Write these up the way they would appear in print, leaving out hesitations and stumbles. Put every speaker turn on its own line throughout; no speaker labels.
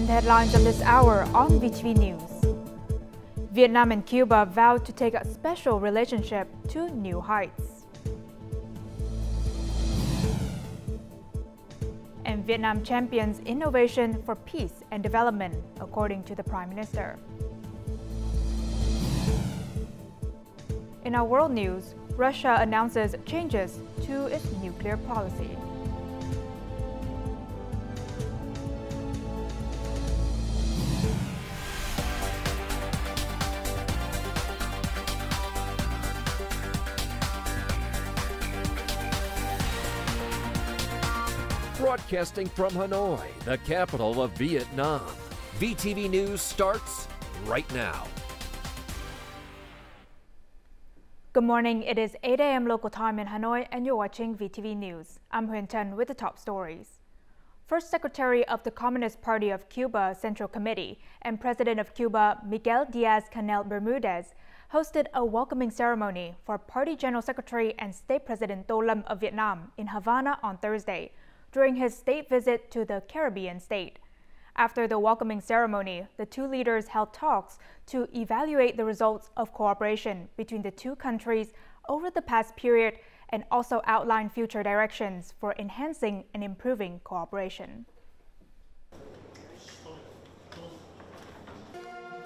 in the headlines of this hour on VTV News. Vietnam and Cuba vowed to take a special relationship to new heights. And Vietnam champions innovation for peace and development, according to the Prime Minister. In our world news, Russia announces changes to its nuclear policy.
Broadcasting from Hanoi, the capital of Vietnam. VTV News starts right now.
Good morning. It is 8 a.m. local time in Hanoi and you're watching VTV News. I'm Huyen Tan with the top stories. First Secretary of the Communist Party of Cuba Central Committee and President of Cuba Miguel Diaz-Canel Bermudez hosted a welcoming ceremony for Party General Secretary and State President Tô Lâm of Vietnam in Havana on Thursday, during his state visit to the Caribbean state. After the welcoming ceremony, the two leaders held talks to evaluate the results of cooperation between the two countries over the past period and also outline future directions for enhancing and improving cooperation.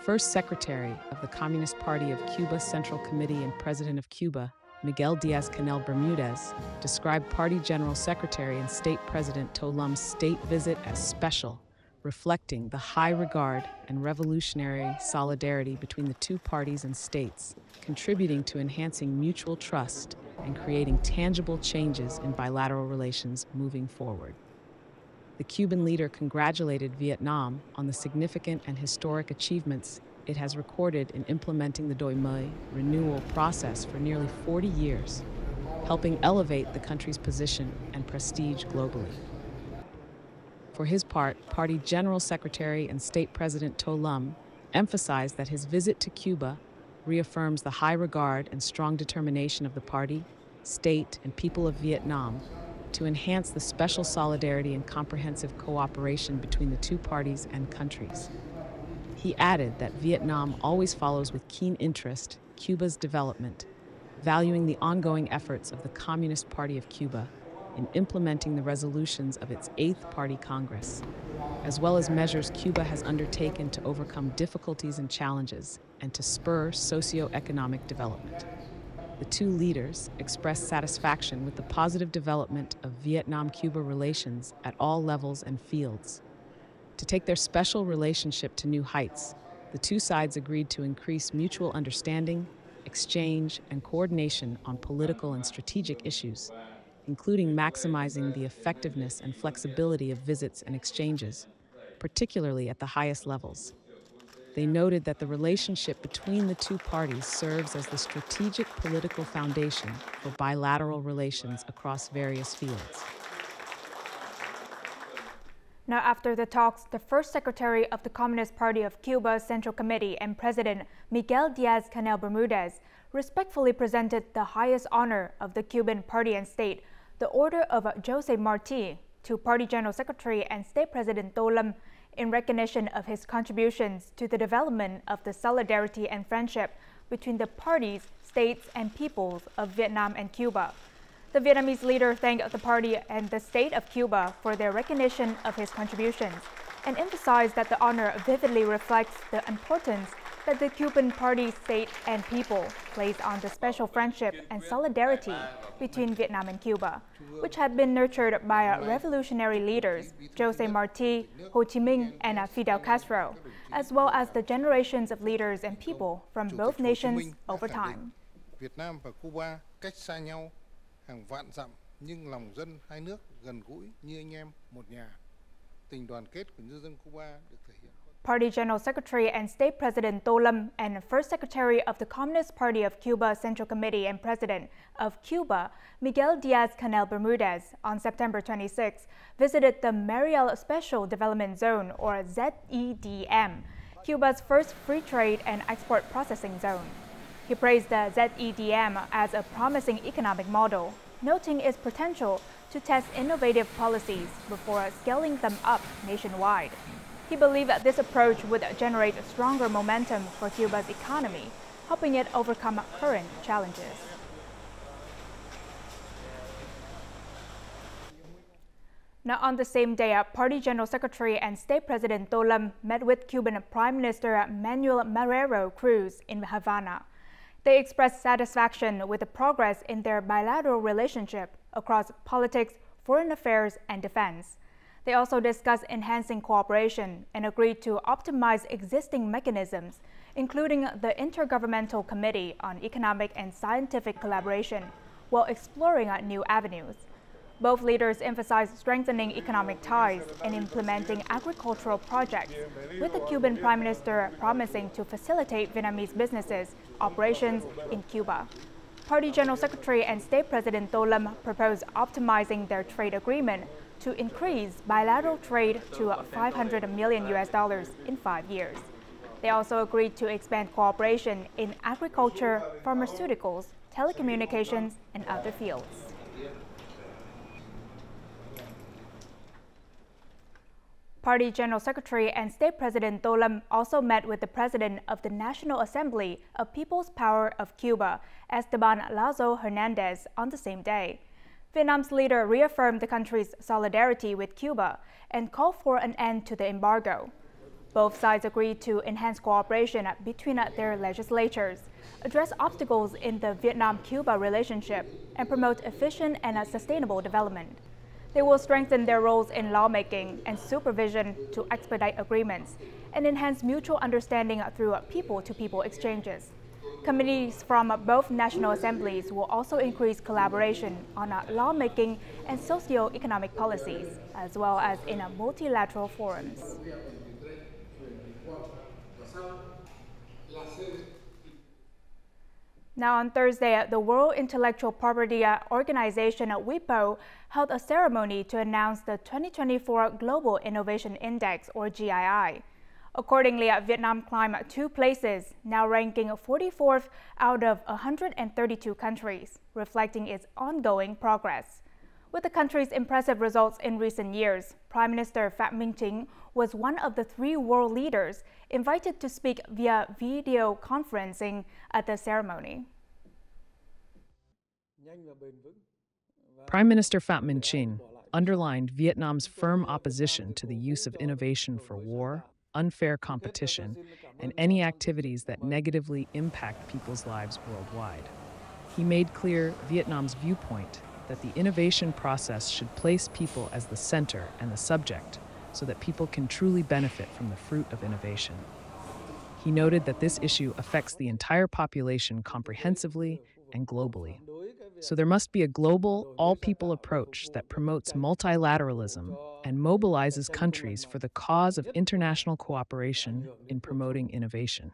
First Secretary of the Communist Party of Cuba Central Committee and President of Cuba, Miguel Diaz-Canel Bermudez, described Party General Secretary and State President Tô Lâm state visit as special, reflecting the high regard and revolutionary solidarity between the two parties and states, contributing to enhancing mutual trust and creating tangible changes in bilateral relations moving forward. The Cuban leader congratulated Vietnam on the significant and historic achievements it has recorded in implementing the Đổi mới renewal process for nearly 40 years, helping elevate the country's position and prestige globally. For his part, Party General Secretary and State President Tô Lâm emphasized that his visit to Cuba reaffirms the high regard and strong determination of the party, state, and people of Vietnam to enhance the special solidarity and comprehensive cooperation between the two parties and countries. He added that Vietnam always follows with keen interest Cuba's development, valuing the ongoing efforts of the Communist Party of Cuba in implementing the resolutions of its 8th Party Congress, as well as measures Cuba has undertaken to overcome difficulties and challenges and to spur socio-economic development. The two leaders expressed satisfaction with the positive development of Vietnam-Cuba relations at all levels and fields. To take their special relationship to new heights, the two sides agreed to increase mutual understanding, exchange, and coordination on political and strategic issues, including maximizing the effectiveness and flexibility of visits and exchanges, particularly at the highest levels. They noted that the relationship between the two parties serves as the strategic political foundation for bilateral relations across various fields.
Now, after the talks, the First Secretary of the Communist Party of Cuba Central Committee and President Miguel Diaz-Canel Bermudez respectfully presented the highest honor of the Cuban party and state, the Order of José Martí, to Party General Secretary and State President Tô Lâm in recognition of his contributions to the development of the solidarity and friendship between the parties, states, and peoples of Vietnam and Cuba. The Vietnamese leader thanked the party and the state of Cuba for their recognition of his contributions and emphasized that the honor vividly reflects the importance that the Cuban party, state, and people place on the special friendship and solidarity between Vietnam and Cuba, which had been nurtured by revolutionary leaders José Martí, Ho Chi Minh, and Fidel Castro, as well as the generations of leaders and people from both nations over time.
Vietnam và Cuba cách xa nhau hàng vạn dặm, nhưng lòng dân hai nước gần gũi như anh em một nhà. Tình đoàn kết của nhân dân Cuba được thể hiện.
Party General Secretary and State President Tô Lâm and First Secretary of the Communist Party of Cuba Central Committee and President of Cuba, Miguel Diaz-Canel Bermudez, on September 26, visited the Mariel Special Development Zone, or ZEDM, Cuba's first free trade and export processing zone. He praised the ZEDM as a promising economic model, noting its potential to test innovative policies before scaling them up nationwide. He believed that this approach would generate stronger momentum for Cuba's economy, helping it overcome current challenges. Now, on the same day, Party General Secretary and State President Tô Lâm met with Cuban Prime Minister Manuel Marrero Cruz in Havana. They expressed satisfaction with the progress in their bilateral relationship across politics, foreign affairs, and defense. They also discussed enhancing cooperation and agreed to optimize existing mechanisms, including the Intergovernmental Committee on Economic and Scientific Collaboration, while exploring new avenues. Both leaders emphasized strengthening economic ties and implementing agricultural projects, with the Cuban Prime Minister promising to facilitate Vietnamese businesses' operations in Cuba. Party General Secretary and State President Tô Lâm proposed optimizing their trade agreement to increase bilateral trade to $500 million in 5 years. They also agreed to expand cooperation in agriculture, pharmaceuticals, telecommunications, and other fields. Party General Secretary and State President Tô Lâm also met with the President of the National Assembly of People's Power of Cuba, Esteban Lazo Hernandez, on the same day. Vietnam's leader reaffirmed the country's solidarity with Cuba and called for an end to the embargo. Both sides agreed to enhance cooperation between their legislatures, address obstacles in the Vietnam-Cuba relationship, and promote efficient and sustainable development. They will strengthen their roles in lawmaking and supervision to expedite agreements and enhance mutual understanding through people-to-people exchanges. Committees from both national assemblies will also increase collaboration on lawmaking and socio-economic policies, as well as in multilateral forums. Now, on Thursday, the World Intellectual Property Organization, WIPO, held a ceremony to announce the 2024 Global Innovation Index, or GII. Accordingly, Vietnam climbed 2 places, now ranking 44th out of 132 countries, reflecting its ongoing progress. With the country's impressive results in recent years, Prime Minister Phạm Minh Chính was one of the 3 world leaders invited to speak via video conferencing at the ceremony.
Prime Minister Phạm Minh Chính underlined Vietnam's firm opposition to the use of innovation for war, unfair competition, and any activities that negatively impact people's lives worldwide. He made clear Vietnam's viewpoint that the innovation process should place people as the center and the subject so that people can truly benefit from the fruit of innovation. He noted that this issue affects the entire population comprehensively and globally. So there must be a global, all-people approach that promotes multilateralism and mobilizes countries for the cause of international cooperation in promoting innovation.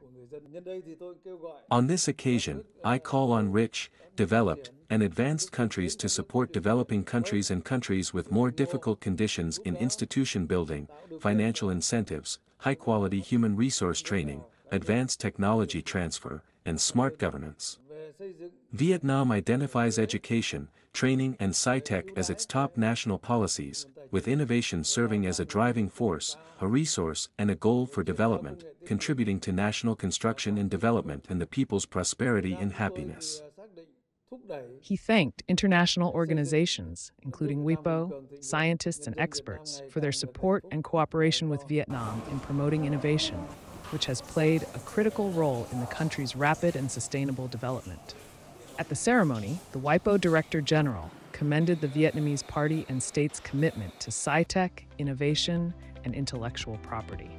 On this occasion, I call on rich, developed, and advanced countries to support developing countries and countries with more difficult conditions in institution building, financial incentives, high-quality human resource training, advanced technology transfer, and smart governance. Vietnam identifies education, training, and sci-tech as its top national policies, with innovation serving as a driving force, a resource, and a goal for development, contributing to national construction and development and the people's prosperity and happiness.
He thanked international organizations, including WIPO, scientists, and experts, for their support and cooperation with Vietnam in promoting innovation, which has played a critical role in the country's rapid and sustainable development. At the ceremony, the WIPO Director General commended the Vietnamese party and state's commitment to sci-tech, innovation, and intellectual property.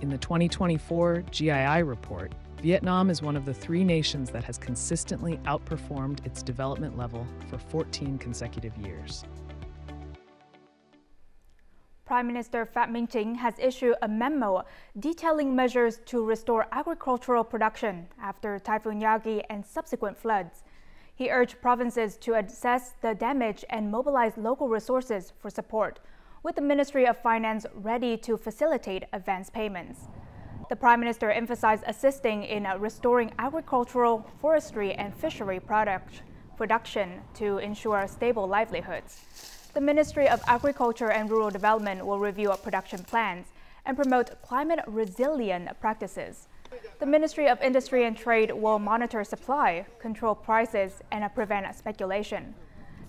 In the 2024 GII report, Vietnam is one of the 3 nations that has consistently outperformed its development level for 14 consecutive years.
Prime Minister Phạm Minh Chính has issued a memo detailing measures to restore agricultural production after Typhoon Yagi and subsequent floods. He urged provinces to assess the damage and mobilize local resources for support, with the Ministry of Finance ready to facilitate advance payments. The Prime Minister emphasized assisting in restoring agricultural, forestry, and fishery production to ensure stable livelihoods. The Ministry of Agriculture and Rural Development will review production plans and promote climate-resilient practices. The Ministry of Industry and Trade will monitor supply, control prices, and prevent speculation.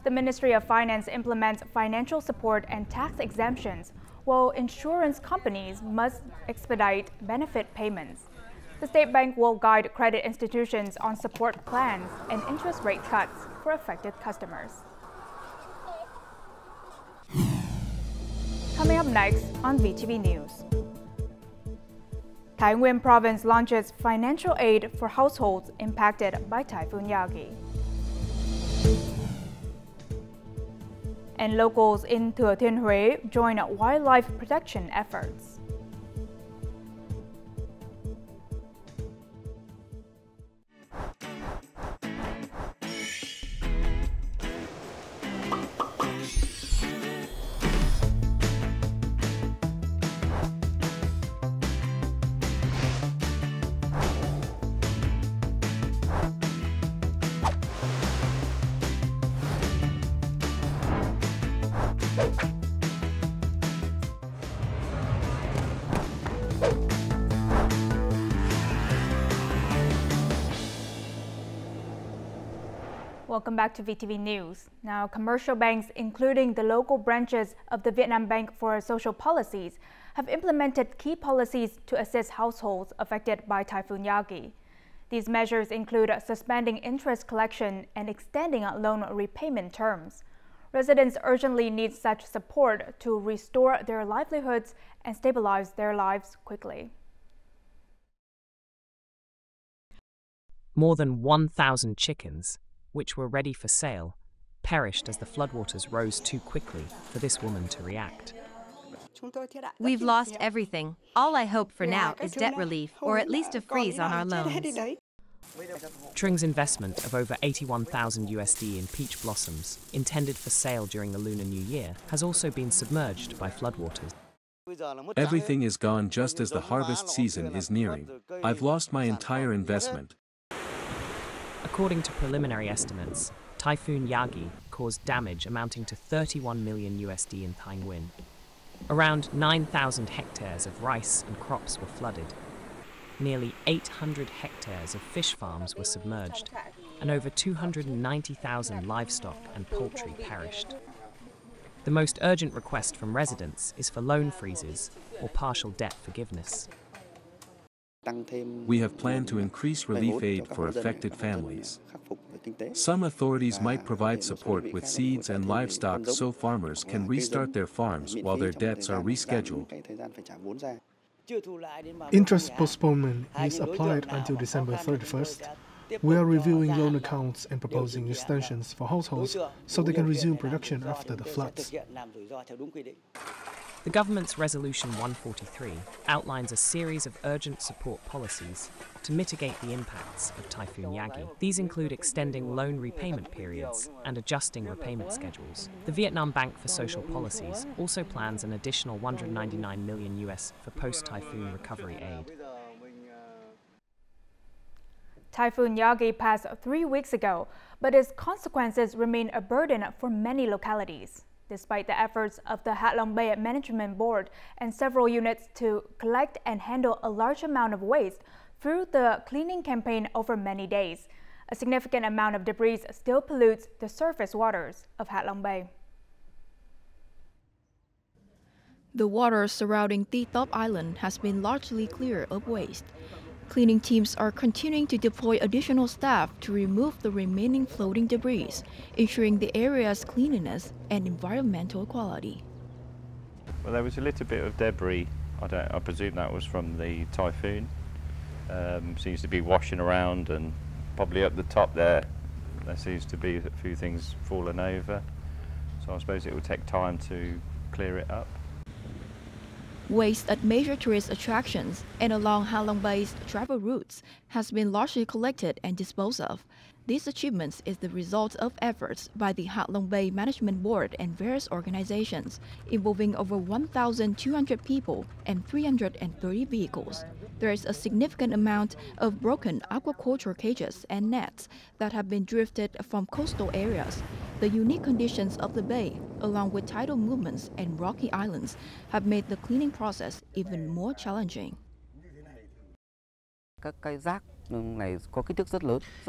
The Ministry of Finance implements financial support and tax exemptions, while insurance companies must expedite benefit payments. The State Bank will guide credit institutions on support plans and interest rate cuts for affected customers. Coming up next on VTV News. Thái Nguyên Province launches financial aid for households impacted by Typhoon Yagi. And locals in Thừa Thiên Huế join wildlife protection efforts. Welcome back to VTV News. Now, commercial banks, including the local branches of the Vietnam Bank for Social Policies, have implemented key policies to assist households affected by Typhoon Yagi. These measures include suspending interest collection and extending loan repayment terms. Residents urgently need such support to restore their livelihoods and stabilize their lives quickly.
More than 1,000 chickens, which were ready for sale, perished as the floodwaters rose too quickly for this woman to react.
We've lost everything. All I hope for now is debt relief, or at least a freeze on our loans.
Tring's investment of over 81,000 USD in peach blossoms, intended for sale during the Lunar New Year, has also been submerged by floodwaters.
Everything is gone just as the harvest season is nearing. I've lost my entire investment.
According to preliminary estimates, Typhoon Yagi caused damage amounting to 31 million USD in Thái Nguyên. Around 9,000 hectares of rice and crops were flooded. Nearly 800 hectares of fish farms were submerged, and over 290,000 livestock and poultry perished. The most urgent request from residents is for loan freezes or partial debt forgiveness.
We have planned to increase relief aid for affected families. Some authorities might provide support with seeds and livestock so farmers can restart their farms while their debts are rescheduled.
Interest postponement is applied until December 31st. We are reviewing loan accounts and proposing extensions for households so they can resume production after the floods.
The government's Resolution 143 outlines a series of urgent support policies to mitigate the impacts of Typhoon Yagi. These include extending loan repayment periods and adjusting repayment schedules. The Vietnam Bank for Social Policies also plans an additional 199 million US for post-typhoon recovery aid.
Typhoon Yagi passed 3 weeks ago, but its consequences remain a burden for many localities. Despite the efforts of the Hạ Long Bay Management Board and several units to collect and handle a large amount of waste through the cleaning campaign over many days, a significant amount of debris still pollutes the surface waters of Hạ Long Bay.
The water surrounding Ti Top Island has been largely clear of waste. Cleaning teams are continuing to deploy additional staff to remove the remaining floating debris, ensuring the area's cleanliness and environmental quality.
Well, there was a little bit of debris. I presume that was from the typhoon. Seems to be washing around, and probably up the top there seems to be a few things fallen over. So I suppose it will take time to clear it up.
Waste at major tourist attractions and along Hạ Long Bay's travel routes has been largely collected and disposed of. These achievements is the result of efforts by the Hạ Long Bay Management Board and various organizations, involving over 1,200 people and 330 vehicles. There is a significant amount of broken aquaculture cages and nets that have been drifted from coastal areas. The unique conditions of the bay, along with tidal movements and rocky islands, have made the cleaning process even more challenging.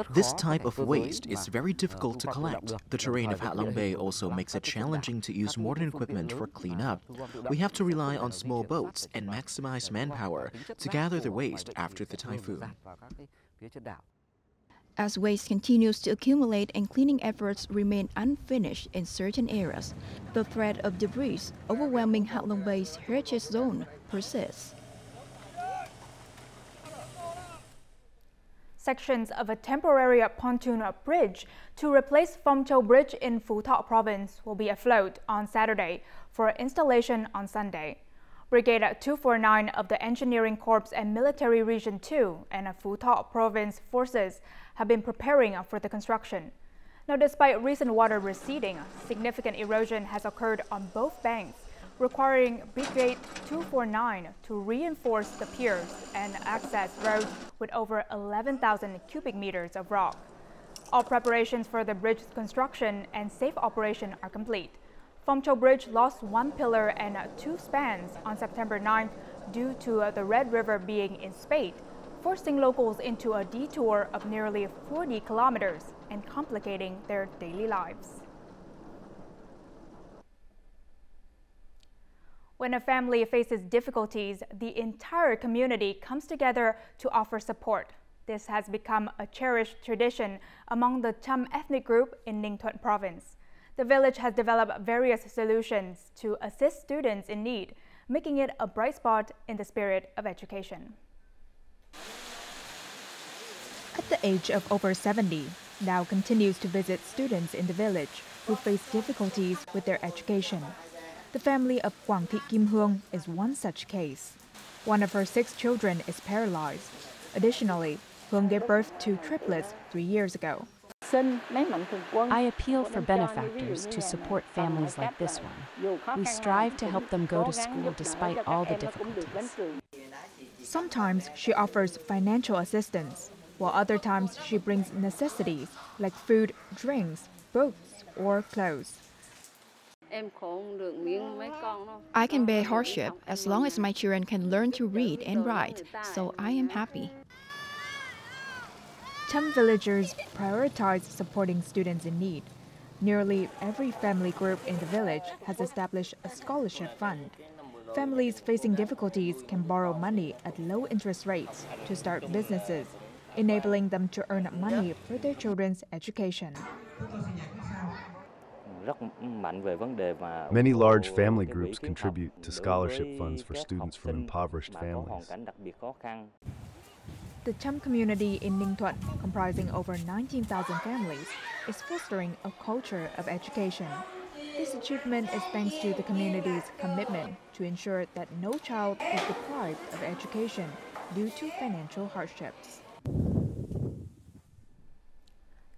This type of waste is very difficult to collect. The terrain of Hạ Long Bay also makes it challenging to use modern equipment for cleanup. We have to rely on small boats and maximize manpower to gather the waste after the typhoon.
As waste continues to accumulate and cleaning efforts remain unfinished in certain areas, the threat of debris overwhelming Hạ Long Bay's heritage zone persists.
Sections of a temporary pontoon bridge to replace Phong Châu Bridge in Phú Thọ province will be afloat on Saturday for installation on Sunday. Brigade 249 of the Engineering Corps and Military Region 2 and Phú Thọ province forces have been preparing for the construction. Now, despite recent water receding, significant erosion has occurred on both banks, requiring Brigade 249 to reinforce the piers and access roads with over 11,000 cubic meters of rock. All preparations for the bridge's construction and safe operation are complete. Phong Châu Bridge lost one pillar and two spans on September 9th due to the Red River being in spate, forcing locals into a detour of nearly 40 kilometers and complicating their daily lives. When a family faces difficulties, the entire community comes together to offer support. This has become a cherished tradition among the Cham ethnic group in Ninh Thuận province. The village has developed various solutions to assist students in need, making it a bright spot in the spirit of education. At the age of over 70, Thao continues to visit students in the village who face difficulties with their education. The family of Quang Thị Kim Hương is one such case. One of her 6 children is paralyzed. Additionally, Hương gave birth to triplets 3 years ago.
I appeal for benefactors to support families like this one. We strive to help them go to school despite all the difficulties.
Sometimes she offers financial assistance, while other times she brings necessities like food, drinks, books, or clothes.
I can bear hardship as long as my children can learn to read and write, so I am happy.
Cham villagers prioritize supporting students in need. Nearly every family group in the village has established a scholarship fund. Families facing difficulties can borrow money at low interest rates to start businesses, enabling them to earn money for their children's education.
Many large family groups contribute to scholarship funds for students from impoverished families.
The Cham community in Ninh Thuận, comprising over 19,000 families, is fostering a culture of education. This achievement is thanks to the community's commitment to ensure that no child is deprived of education due to financial hardships.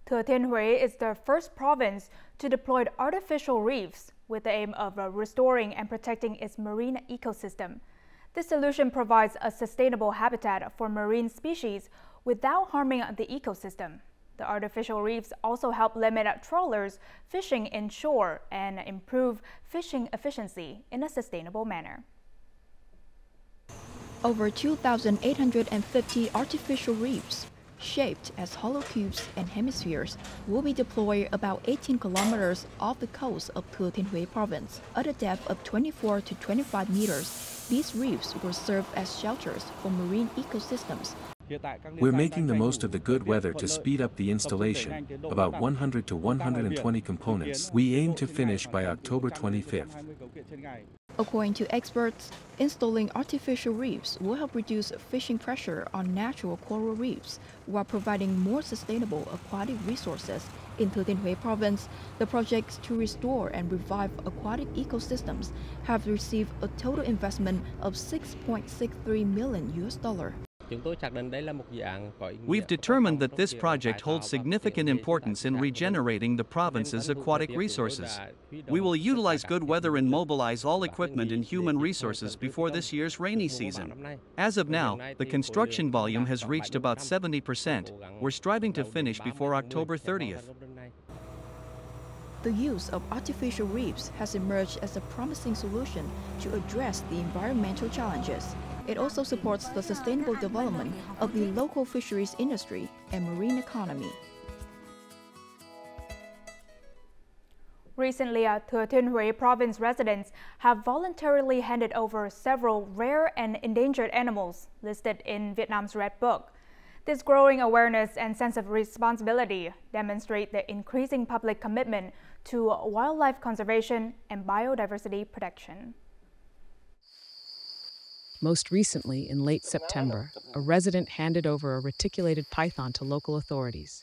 Thừa Thiên Huế is the first province to deploy artificial reefs with the aim of restoring and protecting its marine ecosystem. This solution provides a sustainable habitat for marine species without harming the ecosystem. The artificial reefs also help limit trawlers fishing inshore and improve fishing efficiency in a sustainable manner.
Over 2,850 artificial reefs, shaped as hollow cubes and hemispheres, will be deployed about 18 kilometers off the coast of Thừa Thiên Huế province. At a depth of 24 to 25 meters, these reefs will serve as shelters for marine ecosystems.
We're making the most of the good weather to speed up the installation, about 100 to 120 components. We aim to finish by October 25th.
According to experts, installing artificial reefs will help reduce fishing pressure on natural coral reefs while providing more sustainable aquatic resources. In Thừa Thiên Huế province, the projects to restore and revive aquatic ecosystems have received a total investment of $6.63 million.
We've determined that this project holds significant importance in regenerating the province's aquatic resources. We will utilize good weather and mobilize all equipment and human resources before this year's rainy season. As of now, the construction volume has reached about 70%. We're striving to finish before October 30th.
The use of artificial reefs has emerged as a promising solution to address the environmental challenges. It also supports the sustainable development of the local fisheries industry and marine economy.
Recently, Thừa Thiên Huế province residents have voluntarily handed over several rare and endangered animals listed in Vietnam's Red Book. This growing awareness and sense of responsibility demonstrate the increasing public commitment to wildlife conservation and biodiversity protection.
Most recently, in late September, a resident handed over a reticulated python to local authorities.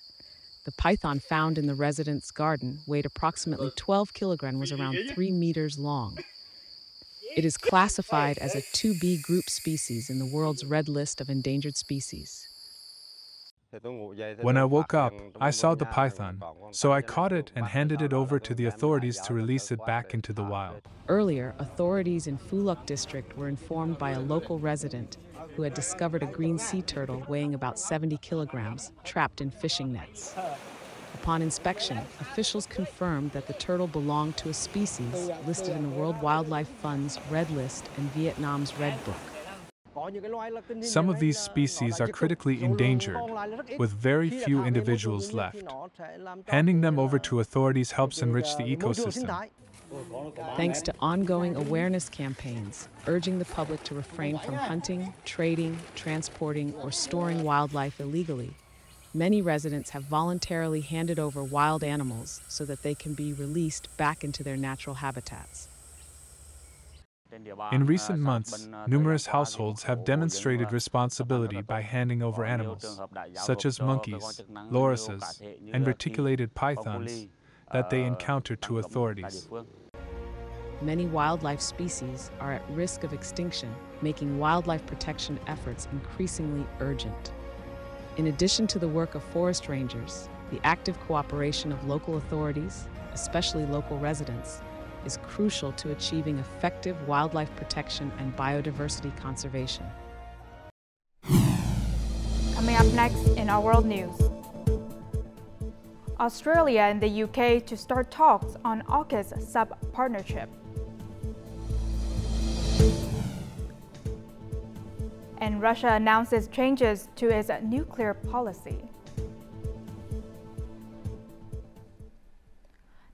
The python found in the resident's garden weighed approximately 12 kilograms and was around 3 meters long. It is classified as a 2B group species in the world's red list of endangered species.
When I woke up, I saw the python, so I caught it and handed it over to the authorities to release it back into the wild.
Earlier, authorities in Phu Loc district were informed by a local resident who had discovered a green sea turtle weighing about 70 kilograms trapped in fishing nets. Upon inspection, officials confirmed that the turtle belonged to a species listed in the World Wildlife Fund's Red List and Vietnam's Red Book.
Some of these species are critically endangered, with very few individuals left. Handing them over to authorities helps enrich the ecosystem.
Thanks to ongoing awareness campaigns urging the public to refrain from hunting, trading, transporting, or storing wildlife illegally, many residents have voluntarily handed over wild animals so that they can be released back into their natural habitats.
In recent months, numerous households have demonstrated responsibility by handing over animals, such as monkeys, lorises, and reticulated pythons, that they encounter to authorities.
Many wildlife species are at risk of extinction, making wildlife protection efforts increasingly urgent. In addition to the work of forest rangers, the active cooperation of local authorities, especially local residents, is crucial to achieving effective wildlife protection and biodiversity conservation.
Coming up next in our world news. Australia and the UK to start talks on AUKUS sub-partnership. And Russia announces changes to its nuclear policy.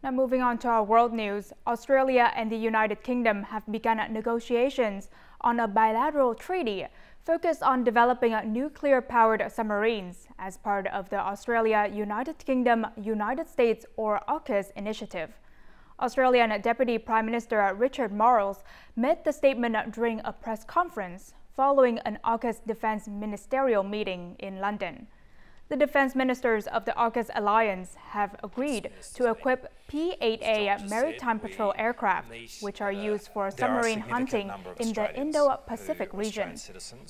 Now moving on to our world news, Australia and the United Kingdom have begun negotiations on a bilateral treaty focused on developing nuclear-powered submarines as part of the Australia-United Kingdom-United States or AUKUS initiative. Australian Deputy Prime Minister Richard Marles made the statement during a press conference following an AUKUS defense ministerial meeting in London. The defense ministers of the AUKUS alliance have agreed to equip P-8A maritime patrol aircraft, which are used for submarine hunting in the Indo-Pacific region.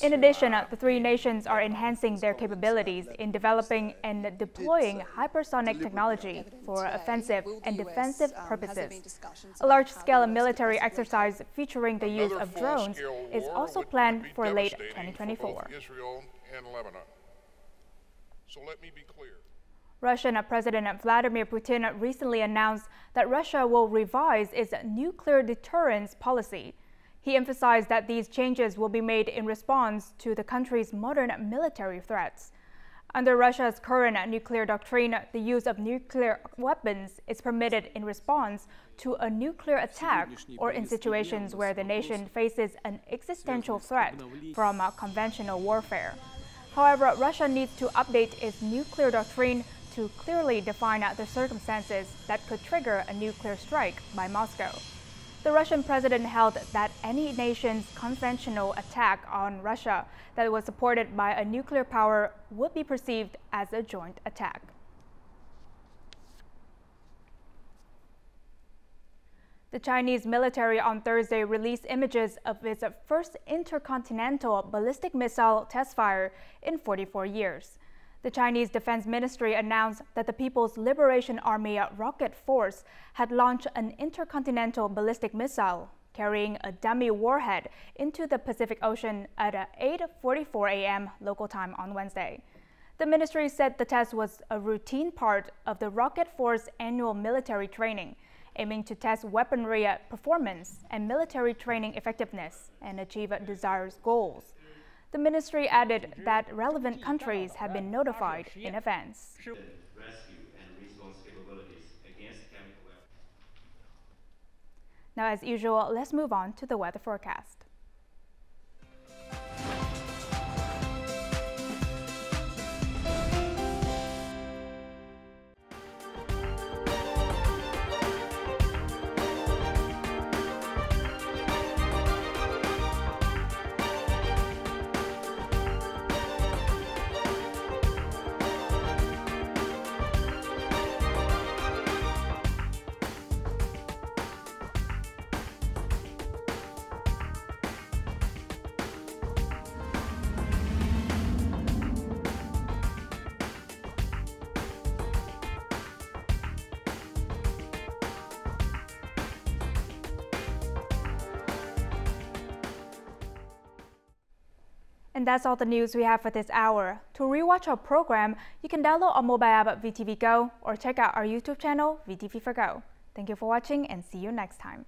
In addition, the three nations are enhancing their capabilities in developing and deploying hypersonic technology for offensive and defensive purposes. A large-scale military exercise featuring the use of drones is also planned for late 2024.
So let me be clear.
Russian President Vladimir Putin recently announced that Russia will revise its nuclear deterrence policy. He emphasized that these changes will be made in response to the country's modern military threats. Under Russia's current nuclear doctrine, the use of nuclear weapons is permitted in response to a nuclear attack or in situations where the nation faces an existential threat from conventional warfare. However, Russia needs to update its nuclear doctrine to clearly define the circumstances that could trigger a nuclear strike by Moscow. The Russian president held that any nation's conventional attack on Russia that was supported by a nuclear power would be perceived as a joint attack. The Chinese military on Thursday released images of its first intercontinental ballistic missile test fire in 44 years. The Chinese Defense Ministry announced that the People's Liberation Army Rocket Force had launched an intercontinental ballistic missile carrying a dummy warhead into the Pacific Ocean at 8:44 a.m. local time on Wednesday. The ministry said the test was a routine part of the Rocket Force annual military training, aiming to test weaponry performance and military training effectiveness and achieve desired goals. The ministry added that relevant countries have been notified in advance. Now, as usual, let's move on to the weather forecast. And that's all the news we have for this hour. To rewatch our program, you can download our mobile app at VTVgo or check out our YouTube channel, VTV4Go. Thank you for watching and see you next time.